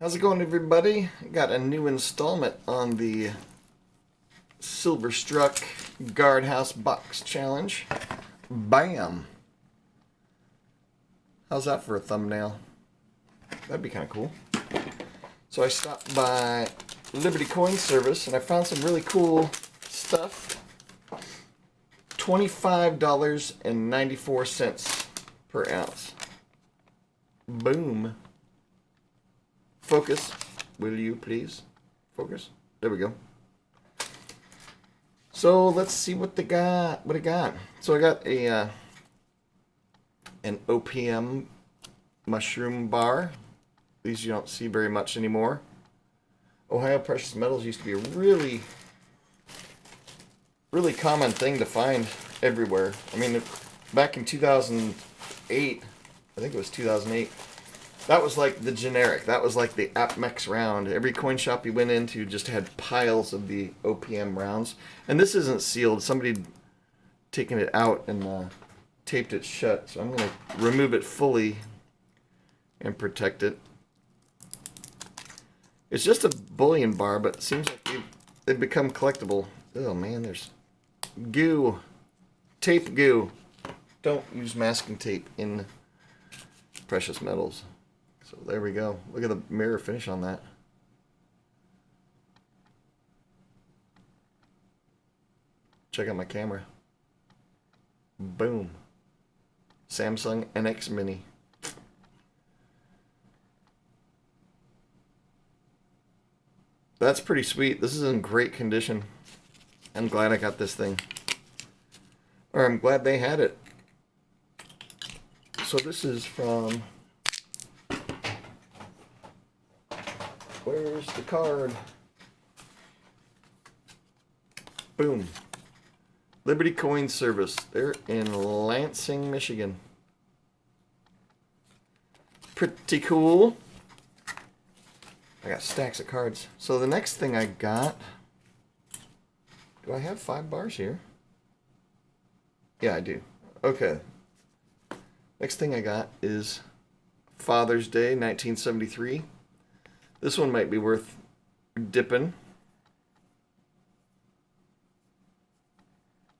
How's it going, everybody? Got a new installment on the Silver Struck Guardhouse Box Challenge. Bam! How's that for a thumbnail? That'd be kind of cool. So I stopped by Liberty Coin Service and I found some really cool stuff. $25.94 per ounce. Boom. Focus, will you please? Focus. There we go. So let's see what they got. What I got. So I got a an OPM mushroom bar. These you don't see very much anymore. Ohio Precious Metals used to be a really common thing to find everywhere. I mean, back in 2008, I think it was 2008. That was like the generic. That was like the APMEX round. Every coin shop you went into just had piles of the OPM rounds. And this isn't sealed. Somebody taken it out and taped it shut. So I'm going to remove it fully and protect it. It's just a bullion bar, but it seems like they've become collectible. Oh man, there's goo. Tape goo. Don't use masking tape in precious metals. So there we go. Look at the mirror finish on that. Check out my camera. Boom. Samsung NX Mini. That's pretty sweet. This is in great condition. I'm glad I got this thing. Or I'm glad they had it. So this is from... Where's the card? Boom. Liberty Coin Service. They're in Lansing, Michigan. Pretty cool. I got stacks of cards. So the next thing I got... Do I have 5 bars here? Yeah, I do. Okay. Next thing I got is Father's Day, 1973. This one might be worth dipping.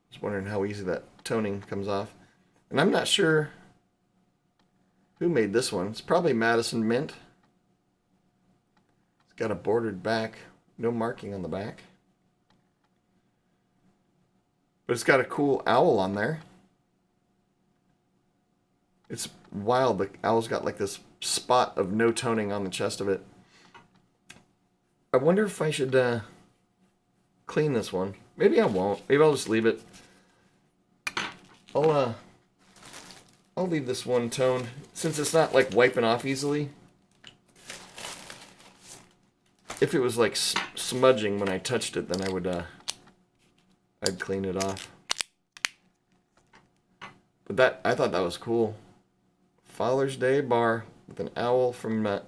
Just wondering how easy that toning comes off. And I'm not sure who made this one. It's probably Madison Mint. It's got a bordered back. No marking on the back. But it's got a cool owl on there. It's wild. The owl's got like this spot of no toning on the chest of it. I wonder if I should clean this one. Maybe I won't. Maybe I'll just leave it. I'll leave this one tone since it's not like wiping off easily. If it was like smudging when I touched it, then I would I'd clean it off. But I thought that was cool. Father's Day bar with an owl from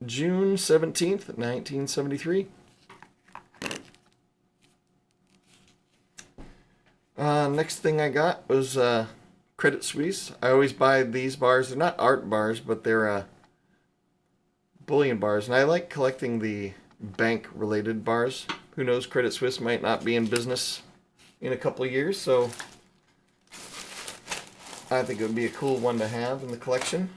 June 17th, 1973. Next thing I got was Credit Suisse. I always buy these bars. They're not art bars, but they're bullion bars. And I like collecting the bank-related bars. Who knows, Credit Suisse might not be in business in a couple of years, so I think it would be a cool one to have in the collection.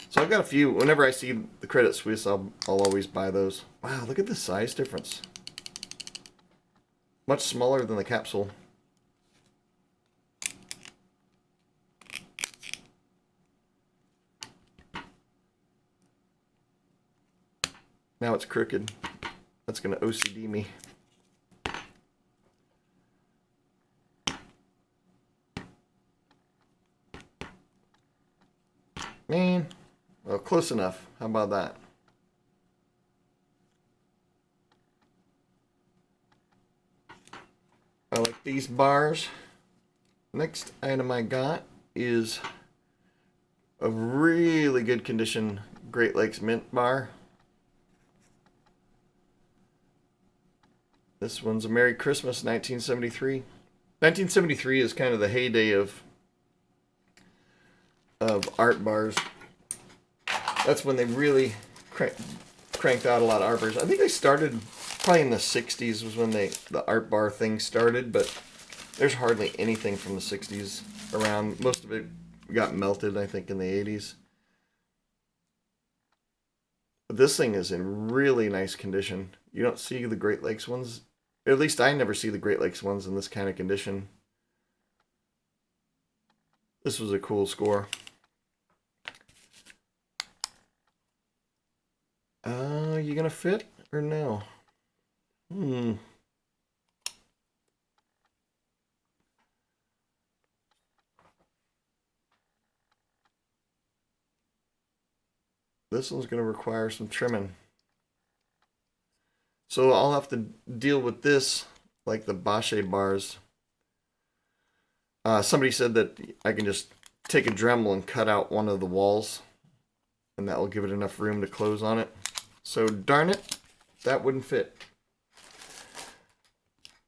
So I've got a few. Whenever I see the Credit Suisse, I'll always buy those. Wow, look at the size difference. Much smaller than the capsule. Now it's crooked. That's going to OCD me. Man. Well, close enough. How about that? I like these bars. Next item I got is a really good condition Great Lakes Mint bar. This one's a Merry Christmas 1973. 1973 is kind of the heyday of art bars. That's when they really cranked out a lot of arbors. I think they started probably in the 60s was when the art bar thing started, but there's hardly anything from the 60s around. Most of it got melted, I think, in the 80s. But this thing is in really nice condition. You don't see the Great Lakes ones. At least I never see the Great Lakes ones in this kind of condition. This was a cool score. You gonna fit or no? This one's gonna require some trimming. So I'll have to deal with this like the Bache bars. Somebody said that I can just take a Dremel and cut out one of the walls, and that will give it enough room to close on it. So darn it, that wouldn't fit.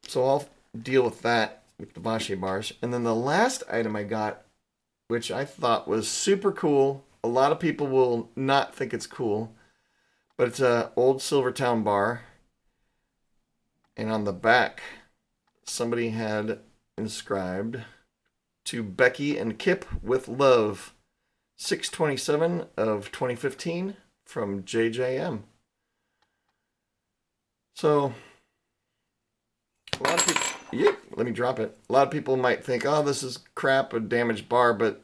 So I'll deal with that with the Bache bars. And then the last item I got, which I thought was super cool. A lot of people will not think it's cool, but it's an old Silvertown bar. And on the back, somebody had inscribed, "To Becky and Kip with love, 6/27 of 2015 from JJM." So, a lot of people, let me drop it. A lot of people might think, oh, this is crap, a damaged bar, but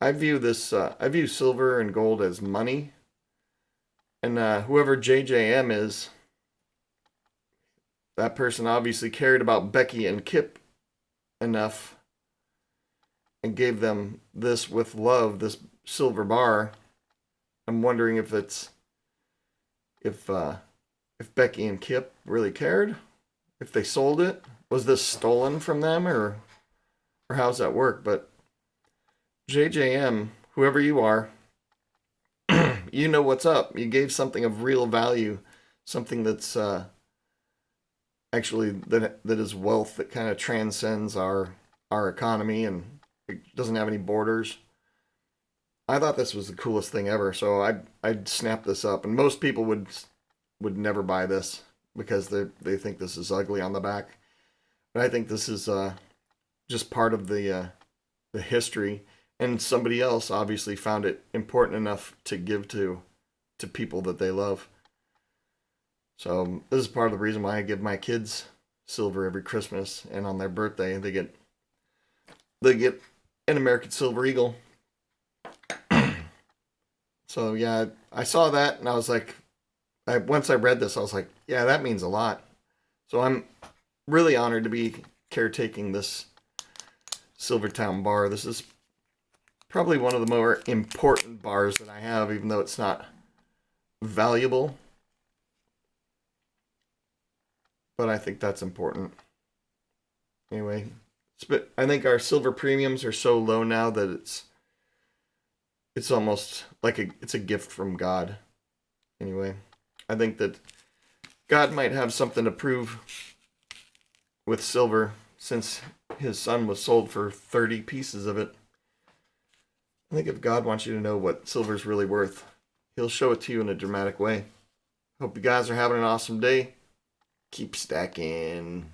I view this, I view silver and gold as money. And whoever JJM is, that person obviously cared about Becky and Kip enough and gave them this with love, this silver bar. I'm wondering if it's if Becky and Kip really cared, if they sold it. Was this stolen from them, or how's that work? But JJM, whoever you are, you know what's up. You gave something of real value, something that's actually that is wealth that kind of transcends our economy, and it doesn't have any borders. I thought this was the coolest thing ever, so I'd snap this up. And most people would never buy this because they think this is ugly on the back. But I think this is just part of the history, and somebody else obviously found it important enough to give to people that they love. So this is part of the reason why I give my kids silver every Christmas, and on their birthday they get an American Silver Eagle. So yeah, I saw that and I was like, once I read this, I was like, yeah, that means a lot. So I'm really honored to be caretaking this Silvertown bar. This is probably one of the more important bars that I have, even though it's not valuable. But I think that's important. Anyway, I think our silver premiums are so low now that it's almost like it's a gift from God. Anyway, I think that God might have something to prove with silver, since his son was sold for 30 pieces of it. I think if God wants you to know what silver's really worth, he'll show it to you in a dramatic way. Hope you guys are having an awesome day. Keep stacking.